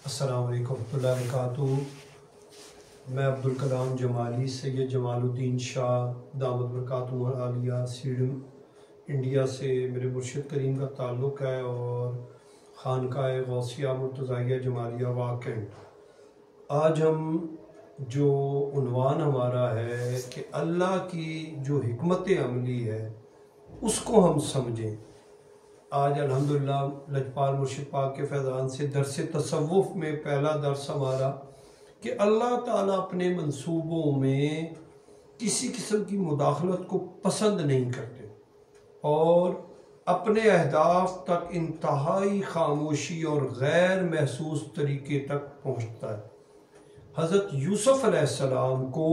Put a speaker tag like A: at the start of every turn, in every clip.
A: अस्सलाम वालेकुम रहमतुल्लाहि व बरकातुहू। मैं अब्दुल कलाम जमाली सैयद जमालुद्दीन शाह दामद बरकातुहू आलिया सीडम इंडिया से मेरे मुर्शिद करीम का ताल्लुक़ है और खानकाए गौसिया मुर्तज़ाइया जमालिया वाकई। आज हम जो उन्वान हमारा है कि अल्लाह की जो हिकमत अमली है उसको हम समझें। आज अल्हम्दुलिल्लाह लजपाल मुर्शिद पाक के फैज़ान से दरस तसव्वुफ़ में पहला दर्स हमारा कि अल्लाह ताला अपने मंसूबों में किसी किस्म की मुदाखलत को पसंद नहीं करते और अपने अहदाफ तक इंतहाई खामोशी और गैर महसूस तरीके तक पहुँचता है। हज़रत यूसुफ अलैहिस्सलाम को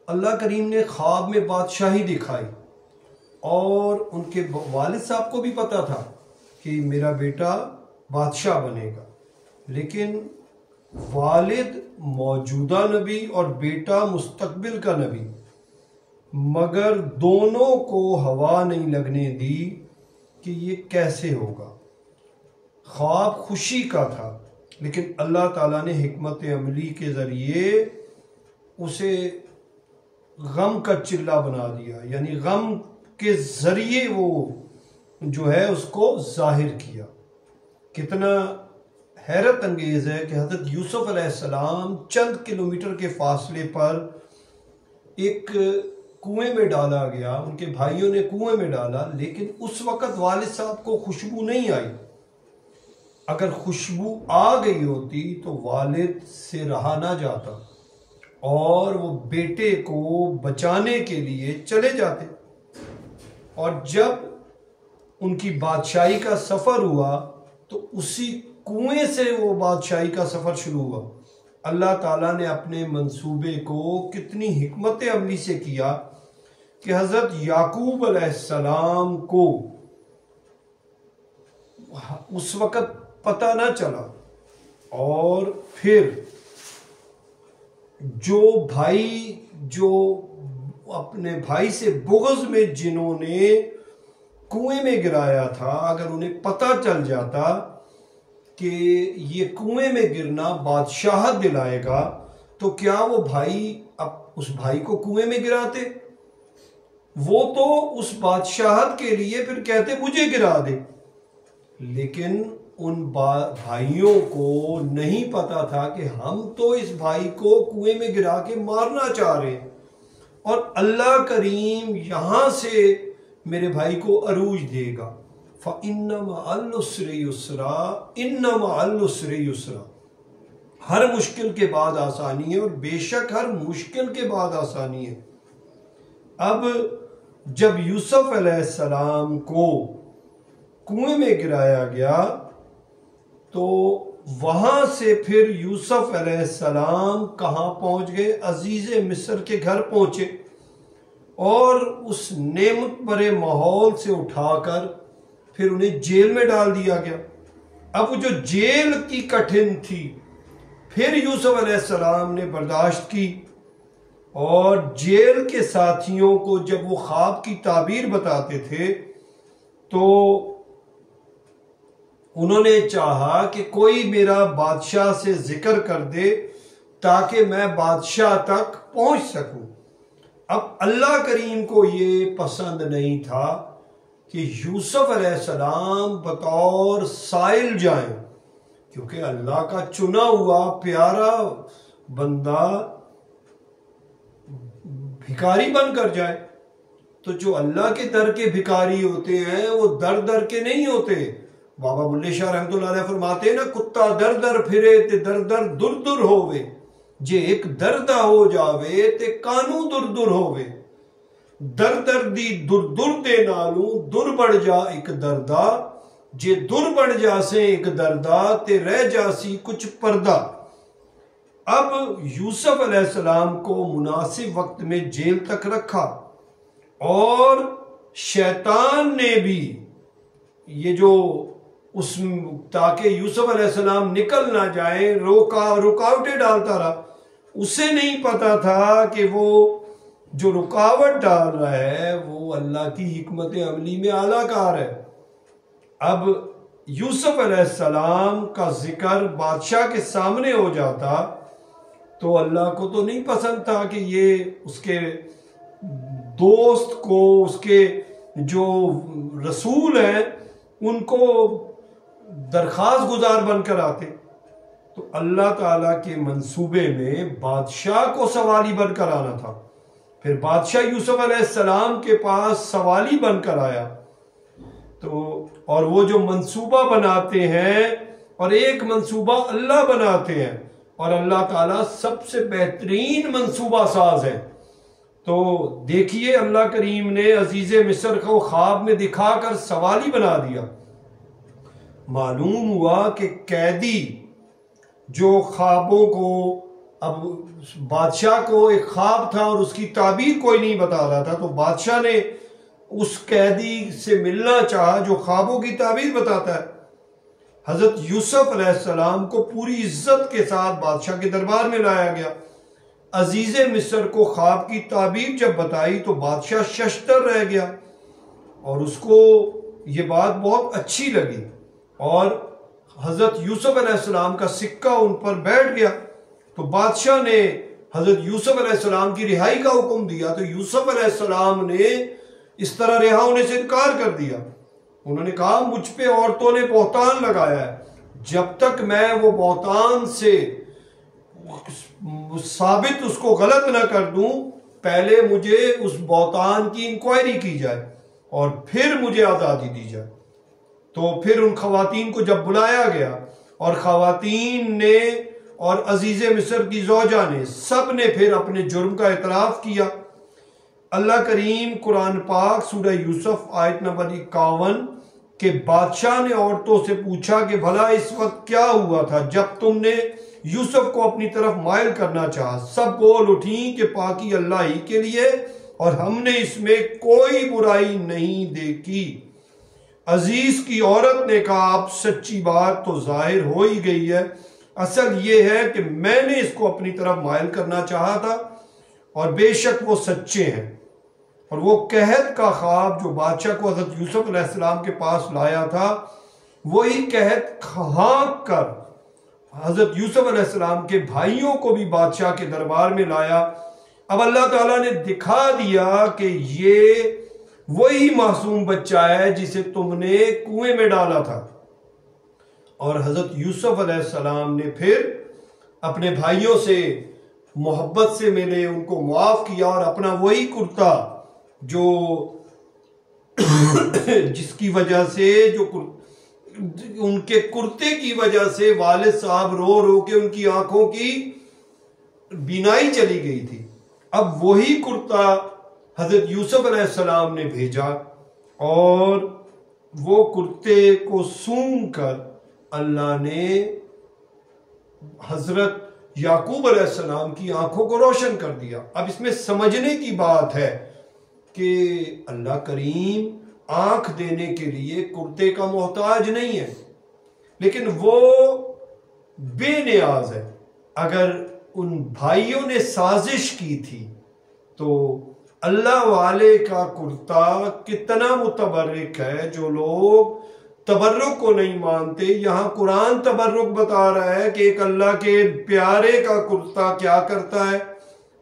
A: अल्लाह करीम ने ख्वाब में बादशाही दिखाई और उनके वालिद साहब को भी पता था कि मेरा बेटा बादशाह बनेगा, लेकिन वालिद मौजूदा नबी और बेटा मुस्तकबिल का नबी, मगर दोनों को हवा नहीं लगने दी कि ये कैसे होगा। ख्वाब खुशी का था, लेकिन अल्लाह ताला ने हिकमत अमली के ज़रिए उसे गम का चिल्ला बना दिया, यानी गम के ज़रिए वो जो है उसको जाहिर किया। कितना हैरत अंगेज़ है कि हज़रत यूसुफ अलैहिस्सलाम चंद किलोमीटर के फासले पर एक कुएं में डाला गया, उनके भाइयों ने कुएं में डाला, लेकिन उस वक़्त वालिद साहब को खुशबू नहीं आई। अगर खुशबू आ गई होती तो वालिद से रहा ना जाता और वो बेटे को बचाने के लिए चले जाते। और जब उनकी बादशाही का सफ़र हुआ तो उसी कुएं से वो बादशाही का सफ़र शुरू हुआ। अल्लाह ताला ने अपने मंसूबे को कितनी हिकमत अमली से किया कि हज़रत याकूब अलैहिस्सलाम को उस वक़्त पता ना चला और फिर जो अपने भाई से बुग़्ज़ में जिन्होंने कुएं में गिराया था, अगर उन्हें पता चल जाता कि ये कुएं में गिरना बादशाहत दिलाएगा तो क्या वो भाई अब उस भाई को कुएं में गिराते? वो तो उस बादशाहत के लिए फिर कहते मुझे गिरा दे, लेकिन उन भाइयों को नहीं पता था कि हम तो इस भाई को कुएं में गिरा के मारना चाह रहे हैं और अल्लाह करीम यहाँ से मेरे भाई को अरूज देगा। फ़इन्न मअल उस्रि युस्रा, इन्न मअल उस्रि युस्रा। हर मुश्किल के बाद आसानी है और बेशक हर मुश्किल के बाद आसानी है। अब जब यूसुफ अलैहिस्सलाम को कुएं में गिराया गया तो वहां से फिर यूसुफ अलैहिस्सलाम कहाँ पहुंच गए? अजीज़ मिस्र के घर पहुंचे और उस नेमत भरे माहौल से उठाकर फिर उन्हें जेल में डाल दिया गया। अब जो जेल की कठिन थी फिर यूसुफ अलैहिस्सलाम ने बर्दाश्त की और जेल के साथियों को जब वो ख्वाब की ताबीर बताते थे तो उन्होंने चाहा कि कोई मेरा बादशाह से जिक्र कर दे ताकि मैं बादशाह तक पहुंच सकूं। अब अल्लाह करीम को ये पसंद नहीं था कि यूसुफ अलैहिस्सलाम बतौर साइल जाएं, क्योंकि अल्लाह का चुना हुआ प्यारा बंदा भिखारी बनकर जाए। तो जो अल्लाह के दर के भिखारी होते हैं वो दर दर के नहीं होते। बाबा बुल्ले शाह रहमतुल्लाह अलैह फरमाते हैं ना, कुत्ता दर दर फिरे ते दर दर दुर दुर होवे, जे एक दर्दा हो जावे ते कानू दुर दुर होवे। दर दर दी दुर दुर दे नालू दुर बढ़ जा एक दर्दा, जे दुर बढ़ जासे एक दर्दा ते रह जासी कुछ पर्दा। अब यूसुफ अलैहिस्सलाम को मुनासिब वक्त में जेल तक रखा और शैतान ने भी ये जो उस ताकि यूसुफ अलैहिस्सलाम निकल ना जाए रुकावटें डालता रहा। उसे नहीं पता था कि वो जो रुकावट डाल रहा है वो अल्लाह की हिकमत अमली में आलाकार है। अब यूसुफ अलैहिस्सलाम का जिक्र बादशाह के सामने हो जाता तो अल्लाह को तो नहीं पसंद था कि ये उसके दोस्त को, उसके जो रसूल हैं, उनको दरख्वास्त गुजार बनकर आते। तो अल्लाह ताला के मंसूबे में बादशाह को सवाली बनकर आना था। फिर बादशाह यूसुफ अलैहिस्सलाम के पास सवाली बनकर आया। तो और वो जो मंसूबा बनाते हैं, और एक मंसूबा अल्लाह बनाते हैं, और अल्लाह ताला सबसे बेहतरीन मंसूबा साज है। तो देखिए, अल्लाह करीम ने अजीज मिस्र को ख्वाब में दिखाकर सवाली बना दिया। मालूम हुआ कि कैदी जो ख्वाबों को, अब बादशाह को एक ख्वाब था और उसकी ताबीर कोई नहीं बता रहा था, तो बादशाह ने उस कैदी से मिलना चाहा जो ख्वाबों की ताबीर बताता है। हजरत यूसुफ अलैहिस्सलाम को पूरी इज्जत के साथ बादशाह के दरबार में लाया गया। अजीज मिस्र को ख्वाब की ताबीर जब बताई तो बादशाह शशतर रह गया और उसको ये बात बहुत अच्छी लगी, और हजरत यूसुफ अलैहिस्सलाम का सिक्का उन पर बैठ गया। तो बादशाह ने हजरत यूसुफ अलैहिस्सलाम की रिहाई का हुक्म दिया। तो यूसुफ अलैहिस्सलाम ने इस तरह रिहा होने से इनकार कर दिया। उन्होंने कहा, मुझ पे औरतों ने बहतान लगाया है, जब तक मैं वो बहतान से साबित उसको गलत ना कर दूं, पहले मुझे उस बहतान की इंक्वायरी की जाए और फिर मुझे आज़ादी दी जाए। तो फिर उन खवातीन को जब बुलाया गया और खवातीन ने और अजीज मिस्र की ज़ौजा ने, सब ने फिर अपने जुर्म का एतराफ़ किया। अल्लाह करीम कुरान पाक सूरह यूसुफ आयत नंबर 51 के बादशाह ने औरतों से पूछा कि भला इस वक्त क्या हुआ था जब तुमने यूसुफ को अपनी तरफ माइल करना चाहा। सब बोल उठी कि पाकी अल्लाह ही के लिए और हमने इसमें कोई बुराई नहीं देखी। अजीज की औरत ने कहा, अब सच्ची बात तो जाहिर हो ही गई है। असल ये है कि मैंने इसको अपनी तरफ माइल करना चाहा था और बेशक वो सच्चे हैं। और वो कहत का ख्वाब जो बादशाह को हजरत यूसुफ अलैहिस्सलाम के पास लाया था, वही कहत हाँक कर हजरत यूसुफ अलैहिस्सलाम के भाइयों को भी बादशाह के दरबार में लाया। अब अल्लाह ताला ने दिखा दिया कि ये वही मासूम बच्चा है जिसे तुमने कुएं में डाला था। और हजरत यूसुफ अलैहिस्सलाम ने फिर अपने भाइयों से मोहब्बत से मिले, उनको मुआफ किया और अपना वही कुर्ता जो जिसकी वजह से, जो उनके कुर्ते की वजह से वालिद साहब रो रो के उनकी आंखों की बीनाई चली गई थी, अब वही कुर्ता हजरत यूसुफ अलैहिस्सलाम ने भेजा और वो कुर्ते को सूंघ कर अल्लाह ने हजरत याकूब अलैहिस्सलाम की आंखों को रोशन कर दिया। अब इसमें समझने की बात है कि अल्लाह करीम आंख देने के लिए कुर्ते का मोहताज नहीं है, लेकिन वो बेनियाज है। अगर उन भाइयों ने साजिश की थी तो अल्लाह वाले का कुर्ता कितना मुतबर्रिक है। जो लोग तबर्रुक को नहीं मानते, यहां कुरान तबर्रुक बता रहा है कि एक अल्लाह के प्यारे का कुर्ता क्या करता है,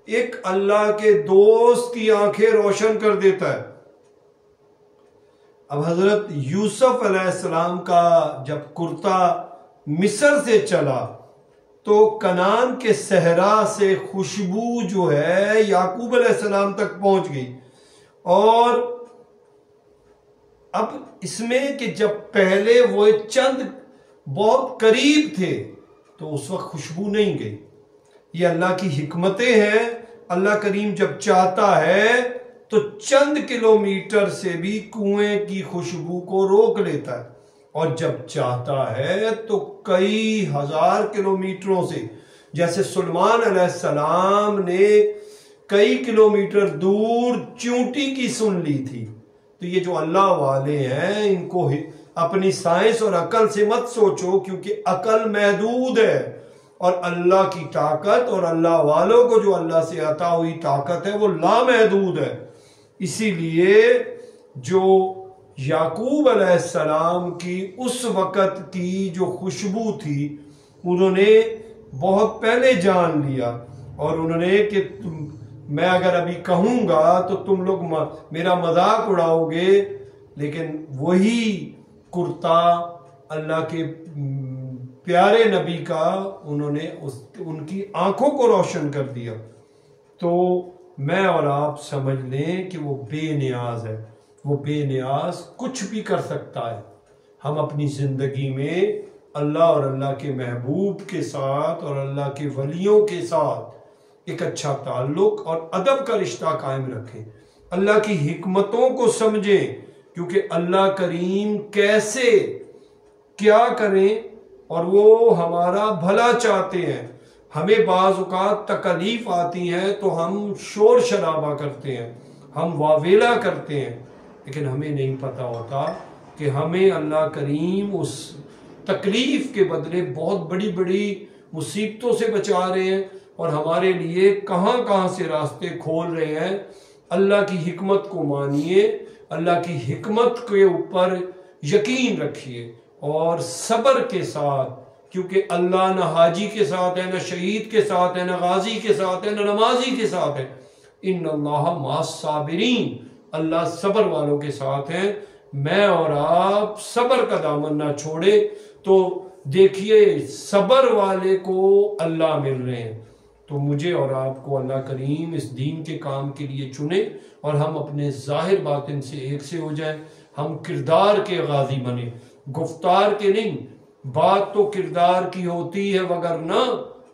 A: एक अल्लाह के दोस्त की आंखें रोशन कर देता है। अब हजरत यूसुफ अलैहिस्सलाम का जब कुर्ता मिस्र से चला तो कनान के सहरा से खुशबू जो है याकूब अलैहिस्सलाम तक पहुंच गई। और अब इसमें कि जब पहले वो चंद बहुत करीब थे तो उस वक्त खुशबू नहीं गई। ये अल्लाह की हिकमतें हैं। अल्लाह करीम जब चाहता है तो चंद किलोमीटर से भी कुएं की खुशबू को रोक लेता है, और जब चाहता है तो कई हजार किलोमीटरों से, जैसे सुलेमान अलैहिस्सलाम ने कई किलोमीटर दूर चींटी की सुन ली थी। तो ये जो अल्लाह वाले हैं, इनको अपनी साइंस और अकल से मत सोचो, क्योंकि अकल महदूद है और अल्लाह की ताकत और अल्लाह वालों को जो अल्लाह से अता हुई ताकत है वो लामहदूद है। इसीलिए जो याकूब अलैहिस्सलाम की उस वक़्त की जो खुशबू थी उन्होंने बहुत पहले जान लिया, और उन्होंने कि मैं अगर अभी कहूँगा तो तुम लोग मेरा मजाक उड़ाओगे, लेकिन वही कुर्ता अल्लाह के प्यारे नबी का उन्होंने उनकी आंखों को रोशन कर दिया। तो मैं और आप समझ लें कि वो बेनियाज है, वो बेनियाज कुछ भी कर सकता है। हम अपनी ज़िंदगी में अल्लाह और अल्लाह के महबूब के साथ और अल्लाह के वलियों के साथ एक अच्छा ताल्लुक और अदब का रिश्ता कायम रखें, अल्लाह की हिकमतों को समझें, क्योंकि अल्लाह करीम कैसे क्या करें और वो हमारा भला चाहते हैं। हमें बाज़ औक़ात तकलीफ़ आती है तो हम शोर शराबा करते हैं, हम वावेला करते हैं, लेकिन हमें नहीं पता होता कि हमें अल्लाह करीम उस तकलीफ़ के बदले बहुत बड़ी बड़ी मुसीबतों से बचा रहे हैं और हमारे लिए कहाँ कहाँ से रास्ते खोल रहे हैं। अल्लाह की हिकमत को मानिए, अल्लाह की हिकमत के ऊपर यकीन रखिए और सब्र के साथ, क्योंकि अल्लाह न हाजी के साथ है, न शहीद के साथ है, न गाजी के साथ है, न नमाजी के साथ है। इन्नल्लाह मास साबिरीन, अल्लाह सब्र वालों के साथ है। मैं और आप सब्र का दामन ना छोड़े तो देखिए सब्र वाले को अल्लाह मिल रहे हैं। तो मुझे और आपको अल्लाह करीम इस दीन के काम के लिए चुने और हम अपने ज़ाहिर बातिन से एक से हो जाएं, हम किरदार के गाजी बने, गुफ्तार के नहीं। बात तो किरदार की होती है, वगरना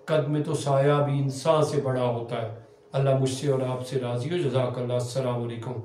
A: कद में तो साया भी इंसान से बड़ा होता है। अल्लाह मुझसे और आपसे राजी हो। जज़ाकल्लाह। अस्सलाम वालेकुम।